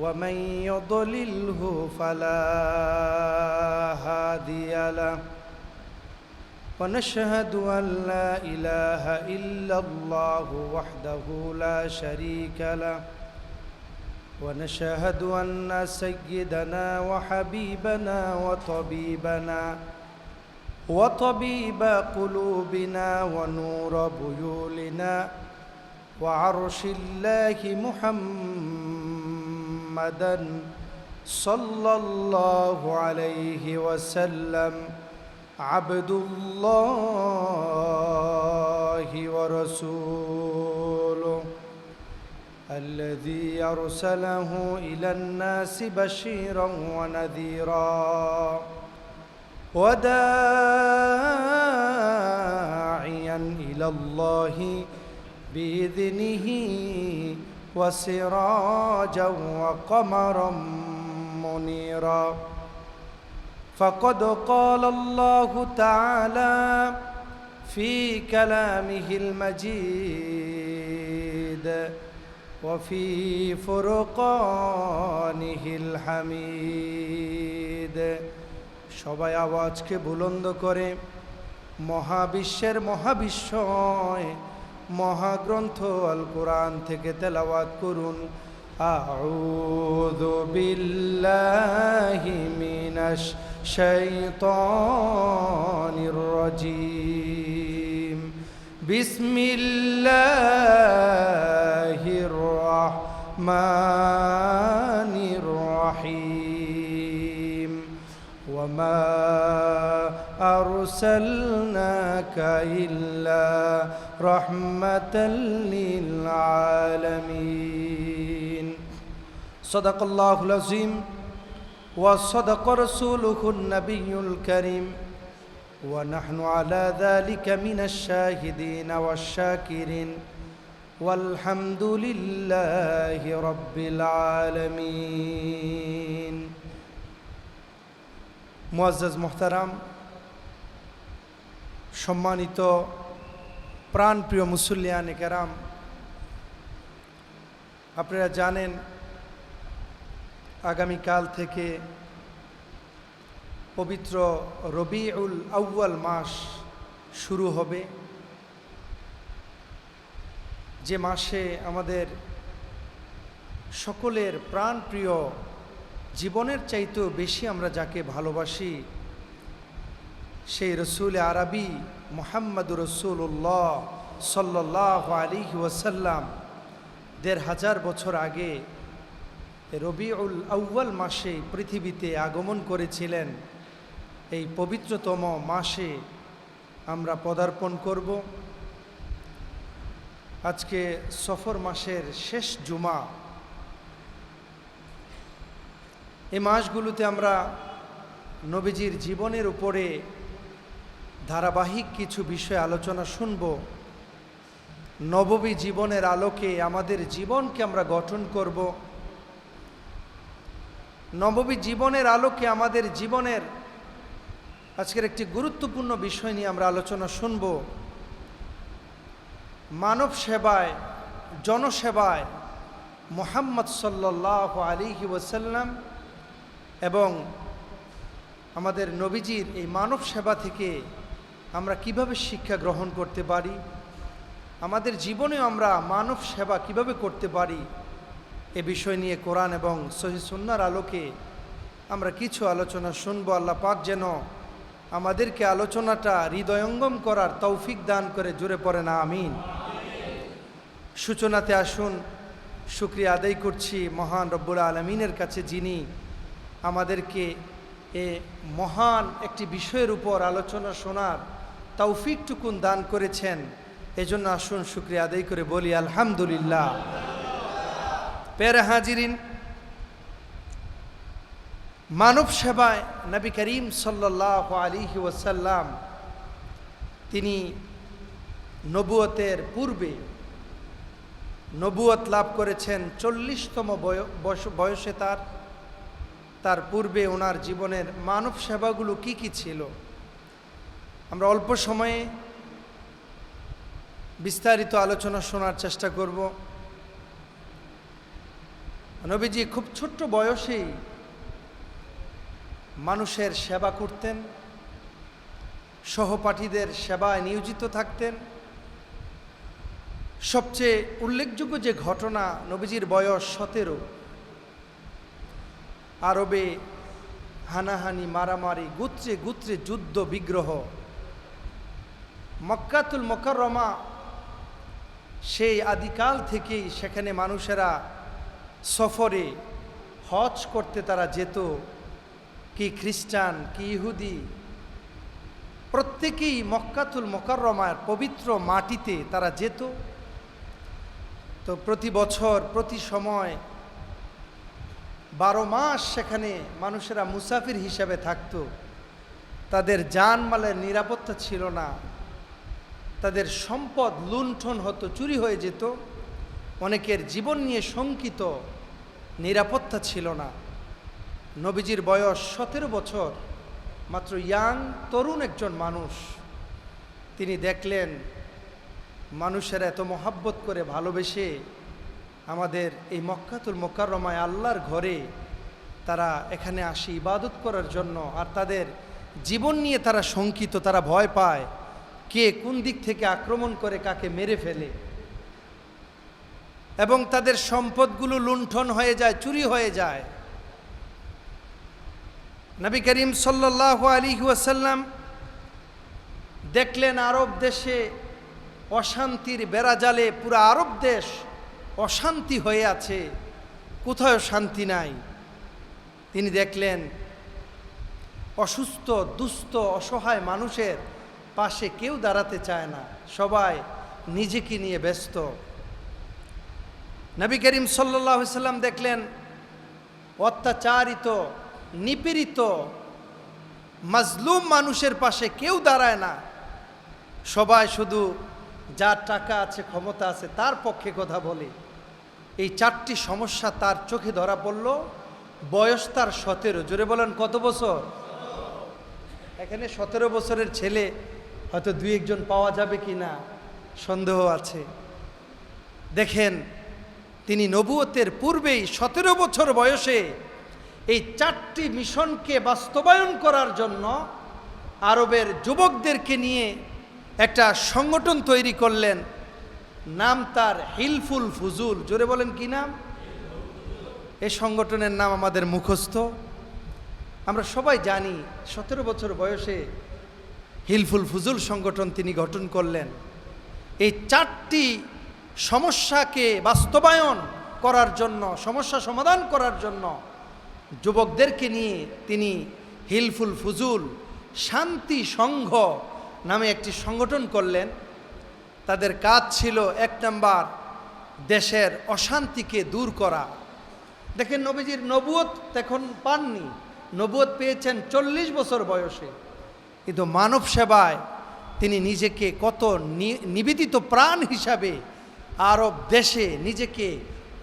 ومن يضلله فلا هادي له ونشهد أن لا إله إلا الله وحده لا شريك له ونشهد أن سيدنا وحبيبنا وطبيب قلوبنا ونور بيولنا وعرش الله محمدا صلى الله عليه وسلم عبد الله ورسوله الذي أرسله إلى الناس بشيرا ونذيرا وداعيا إلى الله بإذنه وسراجا وقمرا منيرا فقد قال الله تعالى في كلامه المجيد وفي فرقانه الحميد সবাই আওয়াজকে বুলন্দ করে মহাবিশ্বের মহাবিশ্বয় মহাগ্রন্থ আল কোরআন থেকে তেলাওয়াত করুন আউযু বিল্লাহি মিনাশ শাইতানির রাজীম বিসমিল্লাহির রাহমানির রহিম ওয়ামা أرسلناك إلا رحمة للعالمين صدق الله العظيم وصدق رسوله النبي الكريم ونحن على ذلك من الشاهدين والشاكرين والحمد لله رب العالمين মুআজ্জাজ মুহতারাম সম্মানিত প্রাণপ্রিয় মুসল্লিয়ানে কেরাম, আপনারা জানেন আগামীকাল থেকে পবিত্র রবিউল আউয়াল মাস শুরু হবে, যে মাসে আমাদের সকলের প্রাণপ্রিয়, জীবনের চাইতেও বেশি আমরা যাকে ভালোবাসি সেই রসুল আরবি মুহাম্মদুর রাসূলুল্লাহ সাল্লাল্লাহু আলাইহি ওয়াসাল্লাম ১৫০০ বছর আগে রবিউল আউয়াল মাসে পৃথিবীতে আগমন করেছিলেন। এই পবিত্রতম মাসে আমরা পদার্পণ করব। আজকে সফর মাসের শেষ জুমা। এই মাসগুলোতে আমরা নবীজির জীবনের উপরে ধারাবাহিক কিছু বিষয় আলোচনা শুনব। নববী জীবনের আলোকে আমাদের জীবনকে আমরা গঠন করব। নববী জীবনের আলোকে আমাদের জীবনের আজকের একটি গুরুত্বপূর্ণ বিষয় নিয়ে আমরা আলোচনা শুনব। মানব সেবায়, জনসেবায় মুহাম্মদ সাল্লাল্লাহু আলাইহি ওয়াসাল্লাম এবং আমাদের নবীজির এই মানব সেবা থেকে আমরা কিভাবে শিক্ষা গ্রহণ করতে পারি, আমাদের জীবনেও আমরা মানব সেবা কিভাবে করতে পারি, এ বিষয় নিয়ে কোরআন এবং সহিহ সুন্নাহর আলোকে আমরা কিছু আলোচনা শুনব। আল্লাহ পাক যেন আমাদেরকে আলোচনাটা হৃদয়ঙ্গম করার তৌফিক দান করে, জোরে পড়ে না আমিন। সূচনাতে আসুন শুকরিয়া আদায় করছি মহান রব্বুল আলামিনের কাছে, যিনি আমাদেরকে এ মহান একটি বিষয়ের উপর আলোচনা শোনার তৌফিকটুকুন দান করেছেন। এজন্য আসুন শুকরিয়া আদায় করে বলি আলহামদুলিল্লাহ। প্যারা হাজিরিন, মানব সেবায় নবী করিম সাল্লাল্লাহু আলাইহি ওয়াসাল্লাম তিনি নবুয়তের পূর্বে নবুয়ত লাভ করেছেন 40তম বয়সে। তার পূর্বে ওনার জীবনের মানব সেবাগুলো কি কি ছিল আমরা অল্প সময়ে বিস্তারিত আলোচনা শোনার চেষ্টা করব। নবীজি খুব ছোট্ট বয়সেই মানুষের সেবা করতেন, সহপাঠীদের সেবায় নিয়োজিত থাকতেন। সবচেয়ে উল্লেখযোগ্য যে ঘটনা, নবীজির বয়স 17, আরবে হানাহানি, মারামারি, গোত্রে গোত্রে যুদ্ধ বিগ্রহ। মক্কাতুল মুকাররমা সেই আদিকাল থেকেই সেখানে মানুষেরা সফরে হজ করতে তারা যেত, কি খ্রিস্টান কি ইহুদি, প্রত্যেকেই মক্কাতুল মুকাররমার পবিত্র মাটিতে তারা যেত। তো প্রতি বছর প্রতি সময় 12 মাস সেখানে মানুষেরা মুসাফির হিসাবে থাকত। তাদের জানমালের নিরাপত্তা ছিল না, তাদের সম্পদ লুণ্ঠন হতো, চুরি হয়ে যেত, অনেকের জীবন নিয়ে শঙ্কিত, নিরাপত্তা ছিল না। নবীজির বয়স 17 বছর, মাত্র ইয়াং তরুণ একজন মানুষ। তিনি দেখলেন মানুষেরা এত মহাব্বত করে ভালোবেসে আমাদের এই মক্কাতুল মুকাররমায় আল্লাহর ঘরে তারা এখানে আসে ইবাদত করার জন্য, আর তাদের জীবন নিয়ে তারা শঙ্কিত, তারা ভয় পায় কে কোন দিক থেকে আক্রমণ করে কাকে মেরে ফেলে, এবং তাদের সম্পদগুলো লুণ্ঠন হয়ে যায়, চুরি হয়ে যায়। নবী করিম সাল্লাল্লাহু আলাইহি ওয়াসাল্লাম দেখলেন আরব দেশে অশান্তির বেড়াজালে পুরো আরব দেশ অশান্তি হয়ে আছে, কোথাও শান্তি নাই। তিনি দেখলেন অসুস্থ, দুস্থ, অসহায় মানুষের পাশে কেউ দাঁড়াতে চায় না, সবাই নিজেকে নিয়ে ব্যস্ত। নবী করিম সাল্লাল্লাহু আলাইহি ওয়াসাল্লাম দেখলেন অত্যাচারিত, নিপীড়িত, মাজলুম মানুষের পাশে কেউ দাঁড়ায় না, সবাই শুধু যার টাকা আছে, ক্ষমতা আছে, তার পক্ষে কথা বলে। এই 4টি সমস্যা তার চোখে ধরা পড়ল। বয়স তার 17। জোরে বলেন কত বছর? এখানে 17 বছরের ছেলে হয়তো 2-1 পাওয়া যাবে কি না সন্দেহ আছে। দেখেন, তিনি নবুয়তের পূর্বেই 17 বছর বয়সে এই 4টি মিশনকে বাস্তবায়ন করার জন্য আরবের যুবকদেরকে নিয়ে একটা সংগঠন তৈরি করলেন। নাম তার হিলফুল ফুজুল। জোরে বলেন কি নাম? এই সংগঠনের নাম আমাদের মুখস্থ, আমরা সবাই জানি। 17 বছর বয়সে হিলফুল ফুজুল সংগঠন তিনি গঠন করলেন। এই 4টি সমস্যাকে বাস্তবায়ন করার জন্য, সমস্যা সমাধান করার জন্য যুবকদেরকে নিয়ে তিনি হিলফুল ফুজুল শান্তি সংঘ নামে একটি সংগঠন করলেন। তাদের কাজ ছিল 1 নাম্বার, দেশের অশান্তিকে দূর করা। দেখেন, নবীজির নবুয়ত তখন পাননি, নবুয়ত পেয়েছেন 40 বছর বয়সে, কিন্তু মানব সেবায় তিনি নিজেকে কত নিবেদিত প্রাণ হিসাবে আরব দেশে নিজেকে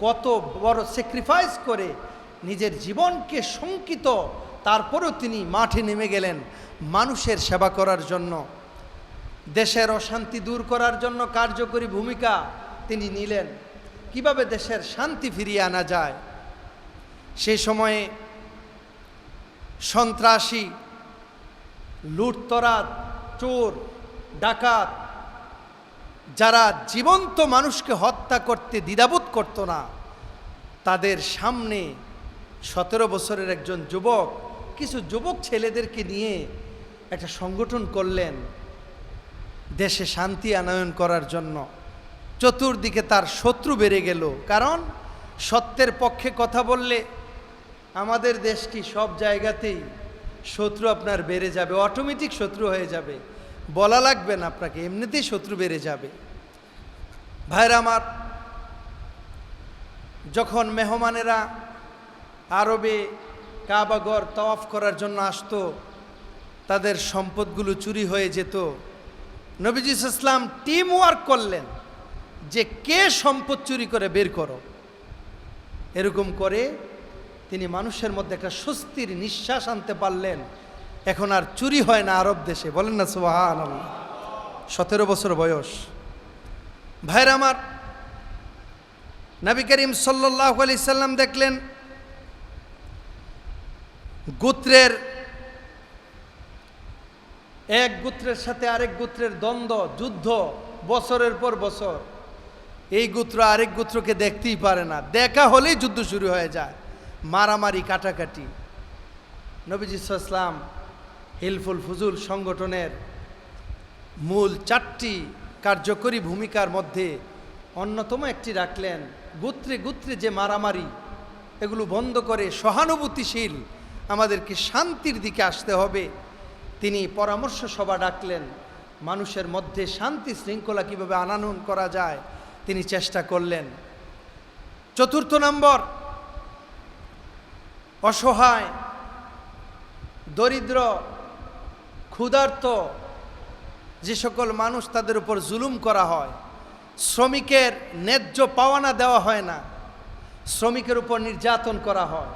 কত বড় স্যাক্রিফাইস করে নিজের জীবনকে শঙ্কিত, তারপরেও তিনি মাঠে নেমে গেলেন মানুষের সেবা করার জন্য। দেশের অশান্তি দূর করার জন্য কার্যকরী ভূমিকা তিনি নিলেন। কিভাবে দেশের শান্তি ফিরিয়ে আনা যায়? সেই সময়ে সন্ত্রাসী, লুটতরাজ, চোর, ডাকাত, যারা জীবন্ত মানুষকে হত্যা করতে দ্বিধাবোধ করত না, তাদের সামনে 17 বছরের একজন যুবক কিছু যুবক ছেলেদেরকে নিয়ে একটা সংগঠন করলেন দেশে শান্তি আনয়ন করার জন্য। চতুর্দিকে তার শত্রু বেড়ে গেল, কারণ সত্যের পক্ষে কথা বললে আমাদের দেশ কি সব জায়গাতেই শত্রু আপনার বেড়ে যাবে, অটোমেটিক শত্রু হয়ে যাবে, বলা লাগবে না আপনাকে, এমনিতেই শত্রু বেড়ে যাবে। ভাইরা আমার, যখন মেহমানেরা আরবে কাবাগর তওয়াফ করার জন্য আসতো, তাদের সম্পদগুলো চুরি হয়ে যেত। নবীজি ইসলাম টিম ওয়ার্ক করলেন যে কে সম্পদ চুরি করে বের করো। এরকম করে তিনি মানুষের মধ্যে একটা স্বস্তির নিঃশ্বাস আনতে পারলেন। এখন আর চুরি হয় না আরব দেশে, বলেন না সুবহানাল্লাহ। 17 বছর বয়স। ভাইরা আমার, নবী করিম সাল্লাল্লাহু আলাইহি সাল্লাম দেখলেন গোত্রের এক গোত্রের সাথে আরেক গোত্রের দ্বন্দ্ব, যুদ্ধ বছরের পর বছর। এই গোত্র আরেক গোত্রকে দেখতেই পারে না, দেখা হলেই যুদ্ধ শুরু হয়ে যায়, মারামারি কাটাকাটি। নবীজি সাল্লাল্লাহু আলাইহি ওয়াসাল্লাম হিলফুল ফুজুল সংগঠনের মূল 4টি কার্যকরী ভূমিকার মধ্যে অন্যতম একটি রাখলেন, গোত্রে গোত্রে যে মারামারি, এগুলো বন্ধ করে সহানুভূতিশীল আমাদেরকে শান্তির দিকে আসতে হবে। তিনি পরামর্শ সভা ডাকলেন, মানুষের মধ্যে শান্তি শৃঙ্খলা কীভাবে আনয়ন করা যায় তিনি চেষ্টা করলেন। 4 নম্বর, অসহায়, দরিদ্র, ক্ষুধার্ত যে সকল মানুষ, তাদের উপর জুলুম করা হয়, শ্রমিকের ন্যায্য পাওনা দেওয়া হয় না, শ্রমিকের উপর নির্যাতন করা হয়,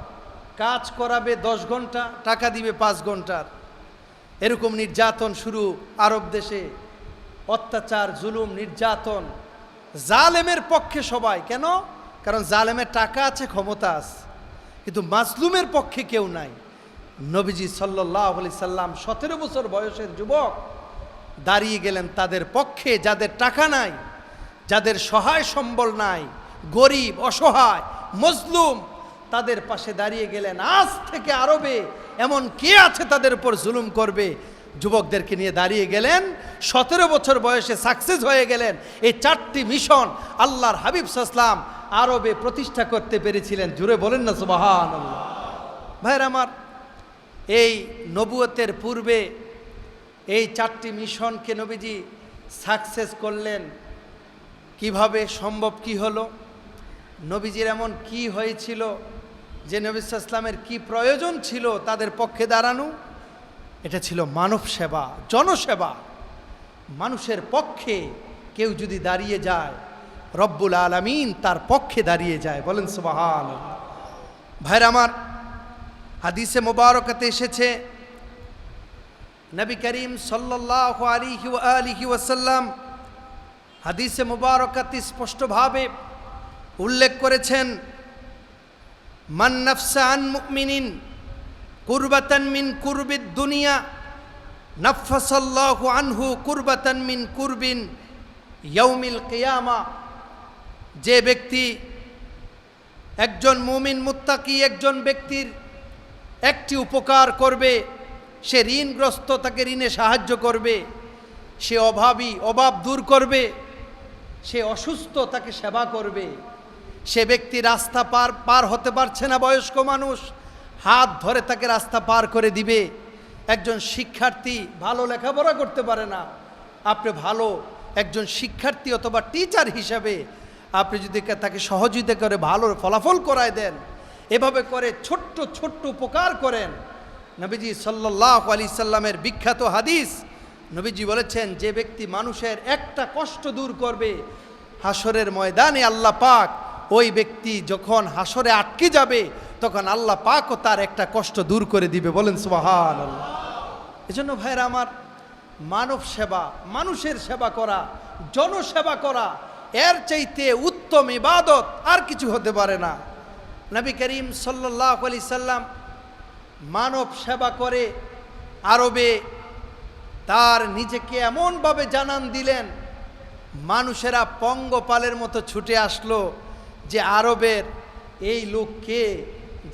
কাজ করাবে 10 ঘন্টা, টাকা দিবে 5 ঘন্টার, এরকম নির্যাতন শুরু আরব দেশে। অত্যাচার, জুলুম, নির্যাতন, জালেমের পক্ষে সবাই। কেন? কারণ জালেমের টাকা আছে, ক্ষমতা আছে, কিন্তু মাজলুমের পক্ষে কেউ নাই। নবীজি সাল্লাল্লাহু আলাইহি সাল্লাম 17 বছর বয়সের যুবক দাঁড়িয়ে গেলেন তাদের পক্ষে, যাদের টাকা নাই, যাদের সহায় সম্বল নাই, গরিব, অসহায়, মজলুম, তাদের পাশে দাঁড়িয়ে গেলেন। আজ থেকে আরবে এমন কে আছে তাদের উপর জুলুম করবে? যুবকদেরকে নিয়ে দাঁড়িয়ে গেলেন। 17 বছর বয়সে সাকসেস হয়ে গেলেন। এই 4টি মিশন আল্লাহর হাবিব সাল্লাল্লাহু আলাইহি ওয়াসাল্লাম আরবে প্রতিষ্ঠা করতে পেরেছিলেন। জুড়ে বলেন না সুবহানাল্লাহ। ভাইরা আমার, এই নবুয়তের পূর্বে এই 4টি মিশনকে নবীজি সাকসেস করলেন কিভাবে? সম্ভব কি হলো? নবীজির এমন কি হয়েছিল যে নবী সাল্লাল্লাহু আলাইহি ওয়াসাল্লামের কি প্রয়োজন ছিল তাদের পক্ষে দাঁড়ানো? এটা ছিল মানব সেবা, জনসেবা। মানুষের পক্ষে কেউ যদি দাঁড়িয়ে যায়, রব্বুল আলামিন তার পক্ষে দাঁড়িয়ে যায়। বলেন সুবহানাল্লাহ। ভাইরা আমার, হাদিসে মুবারকাতে এসেছে, নবী করিম সাল্লাল্লাহু আলাইহি ওয়াসাল্লাম হাদিসে মুবারকাতে স্পষ্টভাবে উল্লেখ করেছেন, মান নাফসা আন মুমিনিন কুরবাতান মিন কুরবিদ দুনিয়া নাফাসাল্লাহু আনহু কুরবাতান মিন কুরবিন ইয়াউমিল কিয়ামা। যে ব্যক্তি, একজন মুমিন মুত্তাকি একজন ব্যক্তির একটি উপকার করবে, সে ঋণগ্রস্ত, তাকে ঋণে সাহায্য করবে, সে অভাবী, অভাব দূর করবে, সে অসুস্থ, তাকে সেবা করবে, সে ব্যক্তি রাস্তা পার হতে পারছে না, বয়স্ক মানুষ, হাত ধরে তাকে রাস্তা পার করে দিবে। একজন শিক্ষার্থী ভালো লেখাপড়া করতে পারে না, আপনি ভালো একজন শিক্ষার্থী অথবা টিচার হিসাবে আপনি যদি তাকে সহযোগিতা করে ভালো ফলাফল করায় দেন, এভাবে করে ছোট্ট ছোট্ট উপকার করেন। নবীজি সাল্লাল্লাহু আলাইহি সাল্লামের বিখ্যাত হাদিস, নবীজি বলেছেন, যে ব্যক্তি মানুষের একটা কষ্ট দূর করবে, হাসরের ময়দানে আল্লাহ পাক ওই ব্যক্তি যখন হাসরে আটকে যাবে, তখন আল্লাহ পাকও তার একটা কষ্ট দূর করে দিবে। বলেন সুবহানাল্লাহ। এজন্য ভাইরা আমার, মানব সেবা, মানুষের সেবা করা, জনসেবা করা, এর চাইতে উত্তম ইবাদত আর কিছু হতে পারে না। নবী করিম সাল্লাল্লাহু আলাইহি সাল্লাম মানব সেবা করে আরবে তার নিজেকে এমনভাবে জানান দিলেন, মানুষেরা পঙ্গপালের মতো ছুটে আসলো যে আরবের এই লোককে,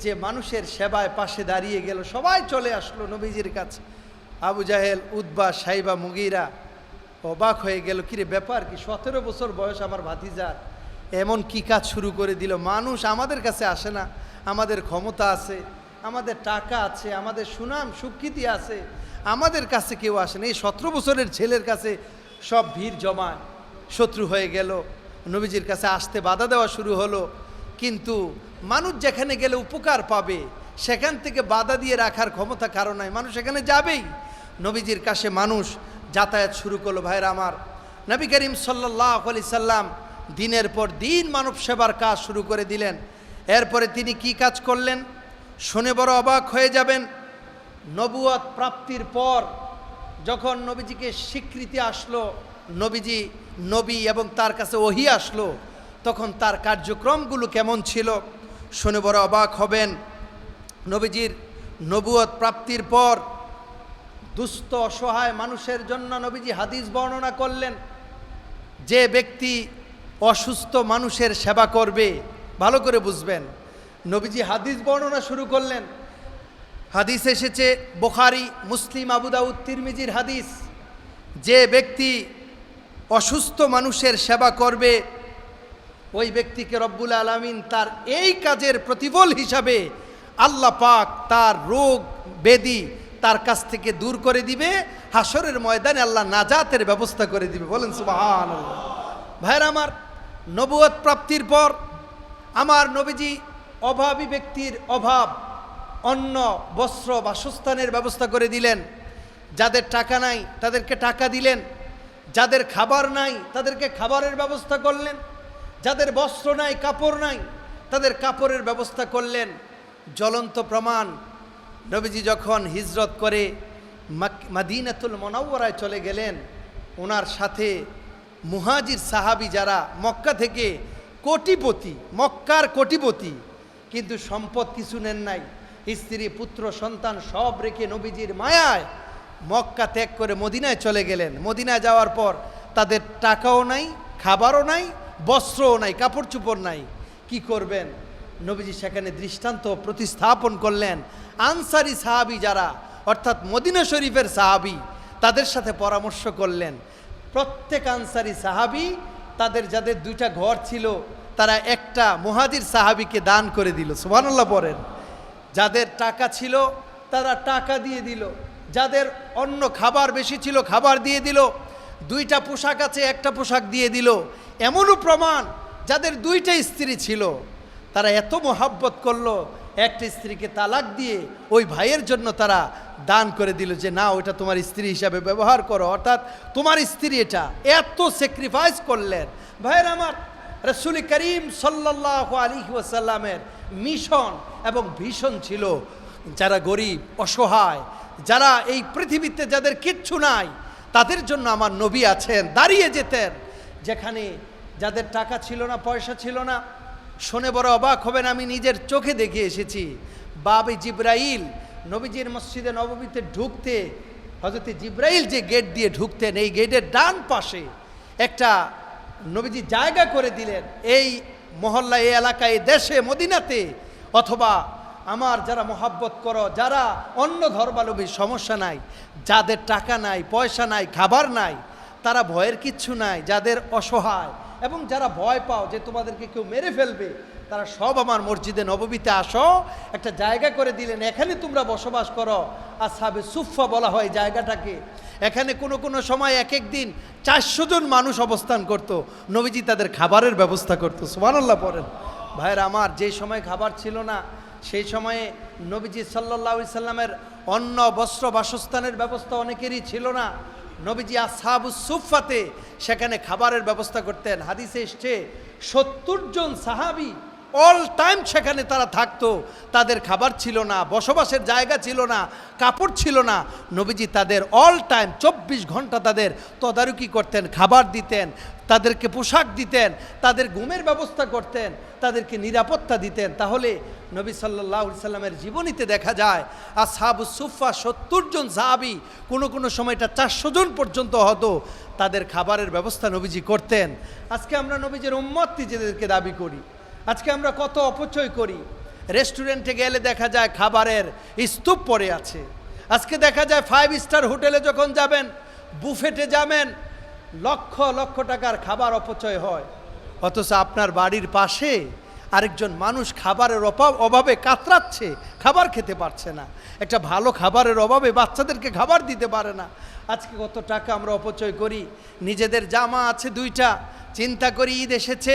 যে মানুষের সেবায় পাশে দাঁড়িয়ে গেল। সবাই চলে আসলো নবীজির কাছে। আবু জাহেল, উতবা, সাইবা, মুগীরা অবাক হয়ে গেল, কিরে ব্যাপার কি? 17 বছর বয়স আমার ভাতিজার এমন কি কাজ শুরু করে দিল? মানুষ আমাদের কাছে আসে না, আমাদের ক্ষমতা আছে, আমাদের টাকা আছে, আমাদের সুনাম সুখ্যাতি আছে, আমাদের কাছে কেউ আসে না। এই 17 বছরের ছেলের কাছে সব ভিড় জমায়, শত্রু হয়ে গেল, নবীজির কাছে আসতে বাধা দেওয়া শুরু হলো। কিন্তু মানুষ যেখানে গেলে উপকার পাবে, সেখান থেকে বাধা দিয়ে রাখার ক্ষমতা কারো নাই, মানুষ এখানে যাবেই। নবীজির কাছে মানুষ যাতায়াত শুরু করলো। ভাইরা আমার, নবী করিম সাল্লাল্লাহু আলাইহি সাল্লাম দিনের পর দিন মানব সেবার কাজ শুরু করে দিলেন। এরপরে তিনি কি কাজ করলেন শুনে বড় অবাক হয়ে যাবেন। নবুয়ত প্রাপ্তির পর যখন নবীজিকে স্বীকৃতি আসলো, নবীজি নবী এবং তার কাছে ওহী আসলো, তখন তার কার্যক্রমগুলো কেমন ছিল শুনে বড় অবাক হবেন। নবীজির নবুয়ত প্রাপ্তির পর দুস্থ অসহায় মানুষের জন্য নবীজি হাদিস বর্ণনা করলেন। যে ব্যক্তি অসুস্থ মানুষের সেবা করবে, ভালো করে বুঝবেন, নবীজি হাদিস বর্ণনা শুরু করলেন। হাদিস এসেছে বুখারী, মুসলিম, আবু দাউদ, তিরমিজির হাদিস। যে ব্যক্তি অসুস্থ মানুষের সেবা করবে ওই ব্যক্তিকে রব্বুল আলামিন তার এই কাজের প্রতিফল হিসাবে আল্লাহ পাক তার রোগ ব্যাধি তার কাছ থেকে দূর করে দিবে। হাসরের ময়দানে আল্লাহ নাজাতের ব্যবস্থা করে দিবে। বলেন সুবহানাল্লাহ। ভাইরা আমার, নবুয়ত প্রাপ্তির পর আমার নবীজি অভাবী ব্যক্তির অভাব, অন্ন, বস্ত্র, বাসস্থানের ব্যবস্থা করে দিলেন। যাদের টাকা নাই তাদেরকে টাকা দিলেন, যাদের খাবার নাই তাদেরকে খাবারের ব্যবস্থা করলেন, যাদের বস্ত্র নাই, কাপড় নাই, তাদের কাপড়ের ব্যবস্থা করলেন। জ্বলন্ত প্রমাণ, নবীজি যখন হিজরত করে মদিনাতুল মুনাওয়ারায় চলে গেলেন, ওনার সাথে মুহাজির সাহাবী যারা মক্কা থেকে কোটিপতি, মক্কার কোটিপতি, কিন্তু সম্পদ কিছু নেন নাই, স্ত্রী পুত্র সন্তান সব রেখে নবীজির মায়ায় মক্কা ত্যাগ করে মদিনায় চলে গেলেন। মদিনায় যাওয়ার পর তাদের টাকাও নাই, খাবারও নাই, বস্ত্রও নাই, কাপড় চোপড় নাই। কি করবেন? নবীজি সেখানে দৃষ্টান্ত প্রতিস্থাপন করলেন। আনসারি সাহাবী যারা, অর্থাৎ মদিনা শরীফের সাহাবী, তাদের সাথে পরামর্শ করলেন। প্রত্যেক আনসারি সাহাবী তাদের যাদের দুইটা ঘর ছিল তারা একটা মুহাজির সাহাবীকে দান করে দিল। সুবহানাল্লাহ পড়েন। যাদের টাকা ছিল তারা টাকা দিয়ে দিল, যাদের অন্য খাবার বেশি ছিল খাবার দিয়ে দিল, দুইটা পোশাক আছে একটা পোশাক দিয়ে দিল। এমনও প্রমাণ যাদের দুইটা স্ত্রী ছিল তারা এত মোহাব্বত করলো, একটা স্ত্রীকে তালাক দিয়ে ওই ভাইয়ের জন্য তারা দান করে দিল যে না, ওইটা তোমার স্ত্রী হিসাবে ব্যবহার করো, অর্থাৎ তোমার স্ত্রী। এটা এত স্যাক্রিফাইস করলেন। ভাইয়ের আমার, রাসূল করিম সাল্লাল্লাহু আলাইহি ওয়াসাল্লামের মিশন এবং ভীষণ ছিল যারা গরিব, অসহায়, যারা এই পৃথিবীতে যাদের কিচ্ছু নাই, তাদের জন্য আমার নবী আছেন। দাঁড়িয়ে যেতেন যেখানে যাদের টাকা ছিল না, পয়সা ছিল না। শুনে বড় অবাক হবেন, আমি নিজের চোখে দেখে এসেছি। বাবে জিব্রাইল নবীজির মসজিদে নববীতে ঢুকতে, হযরত জিব্রাইল যে গেট দিয়ে ঢুকতেন, এই গেটের ডান পাশে একটা নবীজি জায়গা করে দিলেন। এই মহল্লা, এই এলাকায়, এই দেশে, মদিনাতে, অথবা আমার যারা মোহাব্বত করো, যারা অন্য ধর্মাবলম্বী, সমস্যা নাই, যাদের টাকা নাই, পয়সা নাই, খাবার নাই, তারা ভয়ের কিচ্ছু নাই, যাদের অসহায় এবং যারা ভয় পাও যে তোমাদেরকে কেউ মেরে ফেলবে, তারা সব আমার মসজিদে নববীতে আসো। একটা জায়গা করে দিলেন, এখানে তোমরা বসবাস করো। আসহাবে সুফফা বলা হয় জায়গাটাকে। এখানে কোনো সময় এক এক দিন 400 জন মানুষ অবস্থান করত। নবীজি তাদের খাবারের ব্যবস্থা করতো। সুবহানাল্লাহ পড়েন। ভাইয়ের আমার, যে সময় খাবার ছিল না সেই সময়ে নবীজি সাল্লাল্লাহু আলাইহি সাল্লামের অন্ন, বস্ত্র, বাসস্থানের ব্যবস্থা অনেকেরই ছিল না। নবীজি আসহাবুস সুফফাতে সেখানে খাবারের ব্যবস্থা করতেন। হাদিসে এসছে 70 জন সাহাবী অল টাইম সেখানে তারা থাকতো। তাদের খাবার ছিল না, বসবাসের জায়গা ছিল না, কাপড় ছিল না। নবীজি তাদের অল টাইম 24 ঘন্টা তাদের তদারকি করতেন, খাবার দিতেন, তাদেরকে পোশাক দিতেন, তাদের ঘুমের ব্যবস্থা করতেন, তাদেরকে নিরাপত্তা দিতেন। তাহলে নবী সাল্লাল্লাহু আলাইহি সাল্লামের জীবনীতে দেখা যায় আসহাবুস সুফফা 70 জন সাহাবী, কোনো সময়টা 400 জন পর্যন্ত হতো, তাদের খাবারের ব্যবস্থা নবীজি করতেন। আজকে আমরা নবীজির উম্মত নিজেদেরকে দাবি করি, আজকে আমরা কত অপচয় করি। রেস্টুরেন্টে গেলে দেখা যায় খাবারের স্তূপ পড়ে আছে। আজকে দেখা যায় 5 স্টার হোটেলে যখন যাবেন, বুফেটে যাবেন, লক্ষ লক্ষ টাকার খাবার অপচয় হয়। অথচ আপনার বাড়ির পাশে আরেকজন মানুষ খাবারের অভাবে কাতরাচ্ছে, খাবার খেতে পারছে না, একটা ভালো খাবারের অভাবে বাচ্চাদেরকে খাবার দিতে পারে না। আজকে কত টাকা আমরা অপচয় করি। নিজেদের জামা আছে 2টা, চিন্তা করি ঈদ এসেছে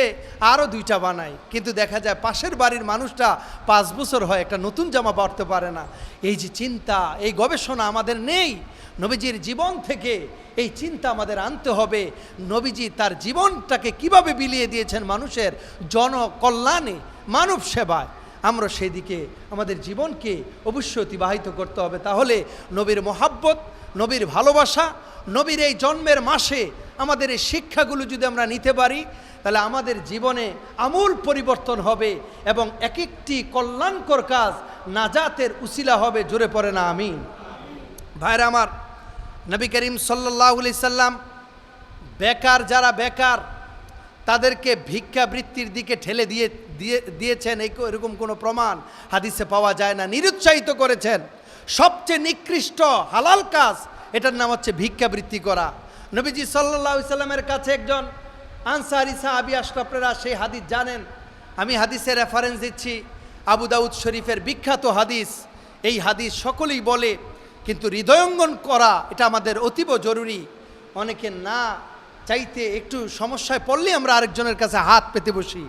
আরও 2টা বানাই, কিন্তু দেখা যায় পাশের বাড়ির মানুষটা 5 বছর হয় একটা নতুন জামা পরতে পারে না। এই যে চিন্তা, এই গবেষণা আমাদের নেই। নবীজির জীবন থেকে এই চিন্তা আমাদের আনতে হবে। নবীজি তার জীবনটাকে কিভাবে বিলিয়ে দিয়েছেন মানুষের জনকল্যাণে, মানব সেবায়। আমরা সেদিকে আমাদের জীবনকে অবশ্যই অতিবাহিত করতে হবে। তাহলে নবীর মোহাব্বত, নবীর ভালোবাসা, নবীর এই জন্মের মাসে আমাদের এই শিক্ষাগুলো যদি আমরা নিতে পারি, তাহলে আমাদের জীবনে আমূল পরিবর্তন হবে এবং এক একটি কল্যাণকর কাজ নাজাতের উসিলা হবে। জোরে পড়ে না আমিন। ভাইরা আমার, নবী করিম সাল্লাল্লাহু আলাইহি সাল্লাম বেকার যারা বেকার তাদেরকে ভিক্ষাবৃত্তির দিকে ঠেলে দিয়েছেন এরকম কোনো প্রমাণ হাদিসে পাওয়া যায় না। নিরুৎসাহিত করেছেন। সবচেয়ে নিকৃষ্ট হালাল কাজ এটার নাম হচ্ছে ভিক্ষাবৃত্তি করা। নবীজি সাল্লাল্লাহু আলাইহি সাল্লামের কাছে একজন আনসারী সাহাবী আসলো। আপনারা সেই হাদিস জানেন, আমি হাদিসের রেফারেন্স দিচ্ছি, আবু দাউদ শরীফের বিখ্যাত হাদিস। এই হাদিস সকলেই বলে, কিন্তু হৃদয়ঙ্গম করা এটা আমাদের অতীব জরুরি। অনেকে না চাইতে একটু সমস্যায় পড়লে আমরা আরেকজনের কাছে হাত পেতে বসি।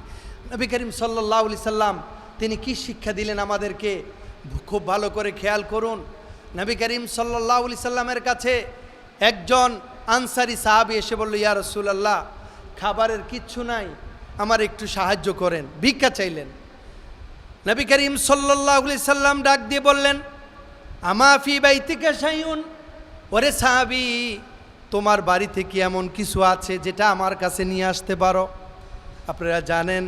নবী করিম সাল্লাল্লাহু আলাইহি সাল্লাম তিনি কি শিক্ষা দিলেন আমাদেরকে খুব ভালো করে খেয়াল করুন। নবী করিম সাল্লাল্লাহু আলাইহি সাল্লামের কাছে একজন আনসারী সাহাবী এসে বলল, ইয়া রাসূলুল্লাহ, খাবারের কিচ্ছু নাই, আমার একটু সাহায্য করেন। ভিক্ষা চাইলেন। নবী করিম সাল্লাল্লাহু আলাইহি সাল্লাম ডাক দিয়ে বললেন, আমা ফি বাইতিকা শাইউন, ওরে সাহাবী, তোমার বাড়িতে কি এমন কিছু আছে যেটা আমার কাছে নিয়ে আসতে পারো? আপনারা জানেন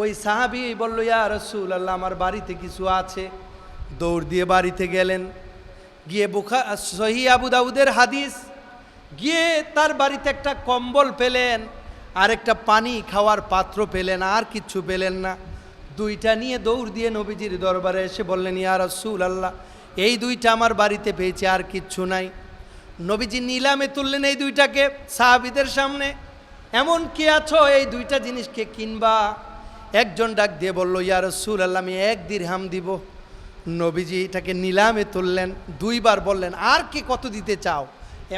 ওই সাহাবী বলল, ইয়া রাসূলুল্লাহ, আমার বাড়িতে কিছু আছে। দৌড় দিয়ে বাড়িতে গেলেন, গিয়ে সহিহ আবু দাউদের হাদিস, গিয়ে তার বাড়িতে একটা কম্বল পেলেন আর একটা পানি খাওয়ার পাত্র পেলেন, আর কিচ্ছু পেলেন না। দুইটা নিয়ে দৌড় দিয়ে নবীজির দরবারে এসে বললেন, ইয়া রাসূলুল্লাহ, এই দুইটা আমার বাড়িতে পেয়েছি, আর কিচ্ছু নাই। নবীজি নিলামে তুললেন এই দুইটাকে সাহাবীদের সামনে। এমন কে আছো এই দুইটা জিনিসকে কিনবা? একজন ডাক দিয়ে বলল, ইয়া রাসূলুল্লাহ, আমি 1 দিরহাম দিব। নবীজি এটাকে নিলামে তুললেন, দুইবার বললেন, আর কি কত দিতে চাও?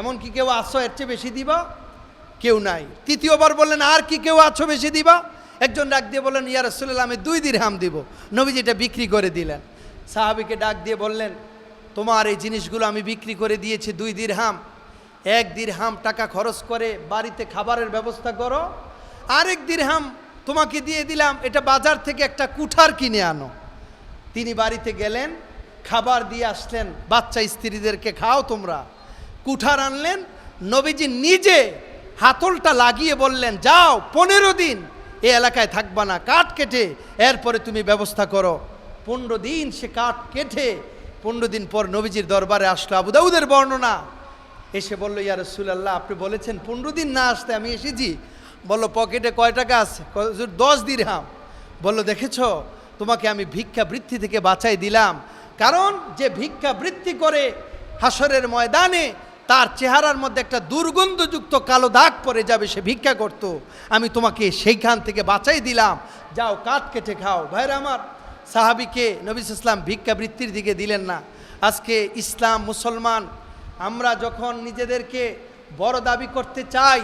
এমন কি কেউ আছো এর চেয়ে বেশি দিবা? কেউ নাই। তৃতীয়বার বললেন, আর কি কেউ আছো বেশি দিবা? একজন ডাক দিয়ে বললেন, ইয়া রাসূলুল্লাহ, আমি 2 দিরহাম দিব। নবীজি এটা বিক্রি করে দিলেন। সাহাবীকে ডাক দিয়ে বললেন, তোমার এই জিনিসগুলো আমি বিক্রি করে দিয়েছি 2 দিরহাম। 1 দিরহাম টাকা খরচ করে বাড়িতে খাবারের ব্যবস্থা করো, আরেক দিরহাম তোমাকে দিয়ে দিলাম, এটা বাজার থেকে একটা কুঠার কিনে আনো। তিনি বাড়িতে গেলেন, খাবার দিয়ে আসলেন, বাচ্চা স্ত্রীদেরকে খাও তোমরা। কুঠার আনলেন, নবীজি নিজে হাতলটা লাগিয়ে বললেন, যাও 15 দিন এই এলাকায় থাকবা না, কাঠ কেটে এরপরে তুমি ব্যবস্থা করো। 15 দিন সে কাঠ কেটে 15 দিন পর নবীজির দরবারে আসলো। আবু দাউদের বর্ণনা। এসে বলল, ইয়া রাসূলুল্লাহ, আপনি বলেছেন 15 দিন না আসতে, আমি এসেছি। বলল, পকেটে কয় টাকা আছে? 10 দিরহাম। বলল, দেখেছো, তোমাকে আমি ভিক্ষাবৃত্তি থেকে বাঁচাই দিলাম। কারণ যে ভিক্ষাবৃত্তি করে হাসরের ময়দানে তার চেহারার মধ্যে একটা দুর্গন্ধযুক্ত কালো দাগ পড়ে যাবে, সে ভিক্ষা করত। আমি তোমাকে সেইখান থেকে বাঁচাই দিলাম, যাও কাঠ কেটে খাও। ভাইরা আমার, সাহাবীকে নবী সাল্লাল্লাহু আলাইহি ওয়াসাল্লাম ভিক্ষাবৃত্তির দিকে দিলেন না। আজকে ইসলাম মুসলমান আমরা যখন নিজেদেরকে বড় দাবি করতে চাই,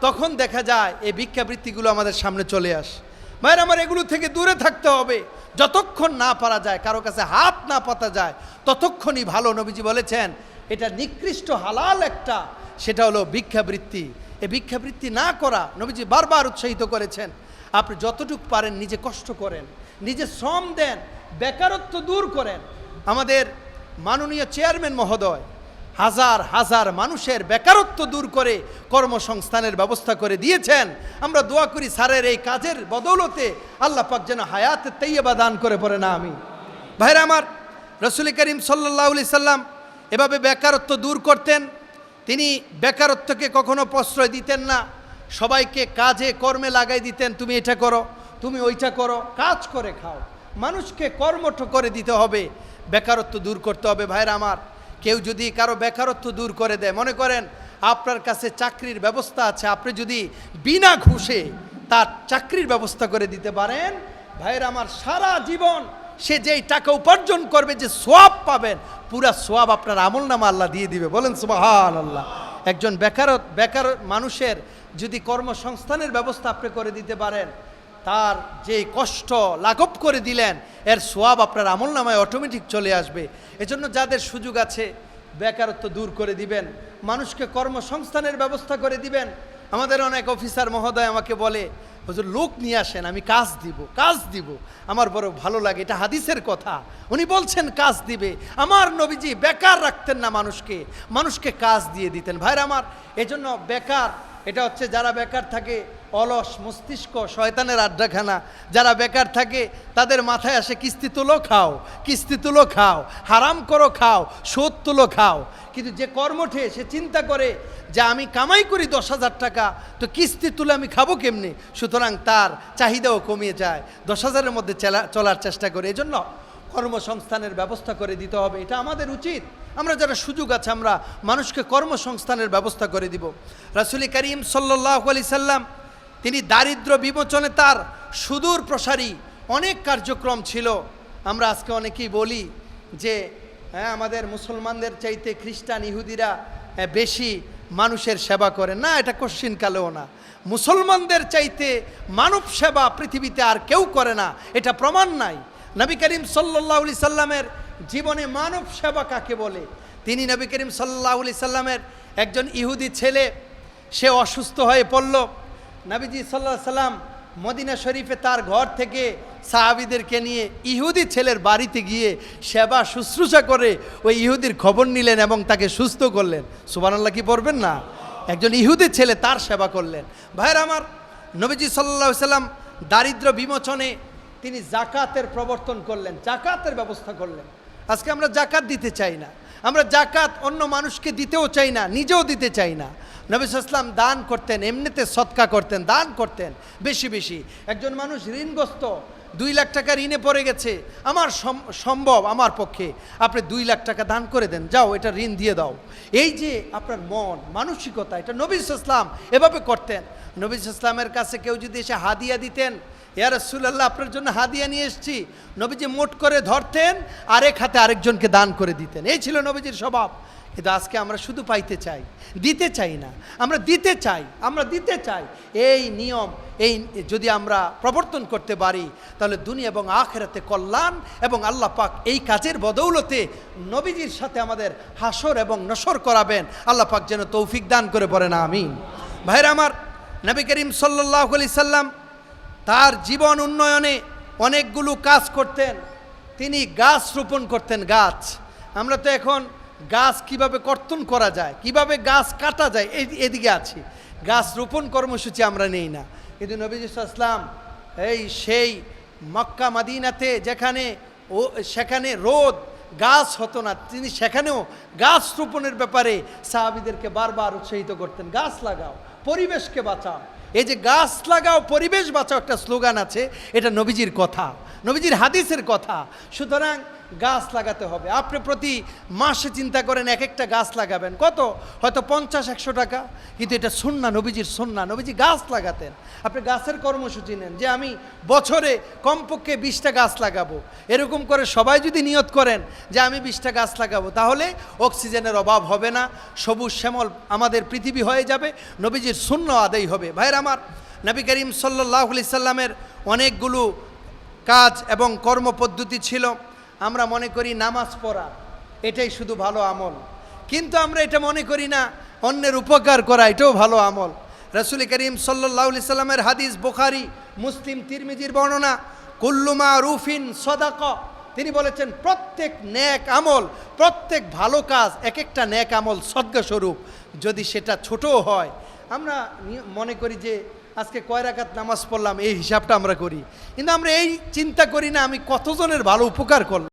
তখন দেখা যায় এই ভিক্ষাবৃত্তিগুলো আমাদের সামনে চলে আসে। ভাইরা আমার, এগুলো থেকে দূরে থাকতে হবে। যতক্ষণ না পারা যায়, কারো কাছে হাত না পাতা যায়, ততক্ষণই ভালো। নবীজি বলেছেন এটা নিকৃষ্ট হালাল একটা, সেটা হলো ভিক্ষাবৃত্তি। এই ভিক্ষাবৃত্তি না করা নবীজি বারবার উৎসাহিত করেছেন। আপনি যতটুকু পারেন নিজে কষ্ট করেন, নিজে শ্রম দেন, বেকারত্ব দূর করেন। আমাদের মাননীয় চেয়ারম্যান মহোদয় হাজার হাজার মানুষের বেকারত্ব দূর করে কর্মসংস্থানের ব্যবস্থা করে দিয়েছেন। আমরা দোয়া করি স্যারের এই কাজের বদৌলতে আল্লাহ পাক যেন হায়াতে তাইয়্যিবা দান করে পড়ে না আমি। ভাইরা আমার, রাসূল করিম সাল্লাল্লাহু আলাইহি সাল্লাম এভাবে বেকারত্ব দূর করতেন। তিনি বেকারত্বকে কখনো প্রশ্রয় দিতেন না, সবাইকে কাজে কর্মে লাগাই দিতেন। তুমি এটা করো, তুমি ওইটা করো, কাজ করে খাও। মানুষকে কর্মঠ করে দিতে হবে, বেকারত্ব দূর করতে হবে। ভাইরা আমার, কেউ যদি কারো বেকারত্ব দূর করে দেয়, মনে করেন আপনার কাছে চাকরির ব্যবস্থা আছে, আপনি যদি বিনা ঘুষে তার চাকরির ব্যবস্থা করে দিতে পারেন, ভাইরা আমার, সারা জীবন সে যেই টাকা উপার্জন করবে, যে সওয়াব পাবেন, পুরা সওয়াব আপনার আমলনামা আল্লাহ দিয়ে দিবে। বলেন সুবহানাল্লাহ। একজন বেকার মানুষের যদি কর্মসংস্থানের ব্যবস্থা আপনি করে দিতে পারেন, তার যে কষ্ট লাঘব করে দিলেন, এর সওয়াব আপনার আমলনামায় অটোমেটিক চলে আসবে। এজন্য যাদের সুযোগ আছে বেকারত্ব দূর করে দিবেন, মানুষকে কর্মসংস্থানের ব্যবস্থা করে দিবেন। আমাদের অনেক অফিসার মহোদয় আমাকে বলে, হুজুর লোক নিয়ে আসেন, আমি কাজ দিব। আমার বড় ভালো লাগে, এটা হাদিসের কথা। উনি বলছেন কাজ দিবে। আমার নবীজি বেকার রাখতেন না, মানুষকে কাজ দিয়ে দিতেন। ভাইরা আমার, এজন্য বেকার, এটা হচ্ছে যারা বেকার থাকে অলস মস্তিষ্ক, শয়তানের আড্ডাখানা। যারা বেকার থাকে তাদের মাথায় আসে কিস্তি তুলো খাও, কিস্তি তুলো খাও, হারাম করো খাও, সুদ তুলো খাও। কিন্তু যে কর্মঠে সে চিন্তা করে যে আমি কামাই করি 10,000 টাকা, তো কিস্তি তুলে আমি খাবো কেমনি, সুতরাং তার চাহিদাও কমিয়ে যায়, 10,000-এর মধ্যে চলার চেষ্টা করে। এজন্য কর্মসংস্থানের ব্যবস্থা করে দিতে হবে, এটা আমাদের উচিত। আমরা যারা সুযোগ আছে আমরা মানুষকে কর্মসংস্থানের ব্যবস্থা করে দিব। রাসূল করিম সাল্লাল্লাহু আলাইহি সাল্লাম তিনি দারিদ্র্য বিমোচনে তার সুদূর প্রসারী অনেক কার্যক্রম ছিল। আমরা আজকে অনেকেই বলি যে আমাদের মুসলমানদের চাইতে খ্রিস্টান ইহুদিরা বেশি মানুষের সেবা করে। না, এটা কোশ্চিনকালেও না। মুসলমানদের চাইতে মানব সেবা পৃথিবীতে আর কেউ করে না, এটা প্রমাণ নাই। নবী করিম সাল্লাল্লাহু আলাইহি সাল্লামের জীবনে মানব সেবা কাকে বলে? তিনি নবী করিম সাল্লাল্লাহু আলাইহি সাল্লামের একজন ইহুদি ছেলে, সে অসুস্থ হয়ে পড়ল। নবীজি সাল্লাল্লাহু আলাইহি সাল্লাম মদিনা শরীফে তার ঘর থেকে সাহাবীদেরকে নিয়ে ইহুদি ছেলের বাড়িতে গিয়ে সেবা শুশ্রূষা করে ওই ইহুদির খবর নিলেন এবং তাকে সুস্থ করলেন। সুবহানাল্লাহ কি পড়বেন না? একজন ইহুদি ছেলে তার সেবা করলেন। ভাইরা আমার, নবীজি সাল্লাল্লাহু আলাইহি সাল্লাম দারিদ্র্য বিমোচনে তিনি জাকাতের প্রবর্তন করলেন, জাকাতের ব্যবস্থা করলেন। আজকে আমরা জাকাত দিতে চাই না, আমরা জাকাত অন্য মানুষকে দিতেও চাই না, নিজেও দিতে চাই না। নবী সাল্লাল্লাহু আলাইহি ওয়াসাল্লাম দান করতেন, এমনিতে সদকা করতেন, দান করতেন বেশি বেশি। একজন মানুষ ঋণগ্রস্ত, 2 লাখ টাকা ঋণে পড়ে গেছে, আমার সম্ভব আমার পক্ষে আপনি 2 লাখ টাকা দান করে দেন, যাও এটা ঋণ দিয়ে দাও। এই যে আপনার মন মানসিকতা, এটা নবী সাল্লাল্লাহু আলাইহি ওয়াসাল্লাম এভাবে করতেন। নবী সাল্লাল্লাহু আলাইহি ওয়াসাল্লামের কাছে কেউ যদি এসে হাদিয়া দিতেন, ইয়া রাসূলুল্লাহ আপনার জন্য হাদিয়া নিয়ে এসেছি, নবীজি মোট করে ধরতেন, আরেক হাতে আরেকজনকে দান করে দিতেন। এই ছিল নবীজির স্বভাব। কিন্তু আজকে আমরা শুধু পাইতে চাই, দিতে চাই না। আমরা দিতে চাই, আমরা দিতে চাই। এই নিয়ম এই যদি আমরা প্রবর্তন করতে পারি তাহলে দুনিয়া এবং আখিরাতে কল্যাণ, এবং আল্লাহ পাক এই কাজের বদৌলতে নবীজির সাথে আমাদের হাসর এবং নসর করাবেন। আল্লাহ পাক যেন তৌফিক দান করে পড়েন, আমিন। ভাইরা আমার, নবী করিম সাল্লাল্লাহু আলাইহি সাল্লাম তার জীবন উন্নয়নে অনেকগুলো কাজ করতেন। তিনি গাছ রোপণ করতেন, গাছ। আমরা তো এখন গাছ কিভাবে কর্তন করা যায়, কিভাবে গাছ কাটা যায় এদিকে আছি, গাছ রোপণ কর্মসূচি আমরা নেই না। কিন্তু নবীজি সাল্লাল্লাহু আলাইহি ওয়াসাল্লাম সেই মক্কা মদিনাতে সেখানে রোদ গাছ হতো না, তিনি সেখানেও গাছ রোপণের ব্যাপারে সাহাবীদেরকে বারবার উৎসাহিত করতেন, গাছ লাগাও, পরিবেশকে বাঁচাও। এই যে গাছ লাগাও পরিবেশ বাঁচাও একটা স্লোগান আছে, এটা নবীজির কথা, নবীজির হাদিসের কথা। সুতরাং গাছ লাগাতে হবে। আপনি প্রতি মাসে চিন্তা করেন এক একটা গাছ লাগাবেন, কত? হয়তো 50-100 টাকা, কিন্তু এটা সুন্নাহ, নবীজির সুন্নাহ। নবীজি গাছ লাগাতেন। আপনি গাছের কর্মসূচি নেন যে আমি বছরে কমপক্ষে 20টা গাছ লাগাবো। এরকম করে সবাই যদি নিয়ত করেন যে আমি 20টা গাছ লাগাবো, তাহলে অক্সিজেনের অভাব হবে না, সবুজ শ্যামল আমাদের পৃথিবী হয়ে যাবে, নবীজির সুন্নাহ আদায় হবে। ভাইরা আমার, নবী করিম সাল্লাল্লাহু আলাইহি সাল্লামের অনেকগুলো কাজ এবং কর্মপদ্ধতি ছিল। আমরা মনে করি নামাজ পড়া এটাই শুধু ভালো আমল, কিন্তু আমরা এটা মনে করি না অন্যের উপকার করা এটাও ভালো আমল। রাসূল করিম সাল্লাল্লাহু আলাইহি সাল্লামের হাদিস, বুখারী, মুসলিম, তিরমিজির বর্ণনা, কুল্লু মারুফিন সাদাকা। তিনি বলেছেন প্রত্যেক নেক আমল, প্রত্যেক ভালো কাজ এক একটা নেক আমল সদকা স্বরূপ, যদি সেটা ছোটও হয়। আমরা মনে করি যে আজকে কয় রাকাত নামাজ পড়লাম এই হিসাবটা আমরা করি, কিন্তু আমরা এই চিন্তা করি না আমি কতজনের ভালো উপকার করলাম।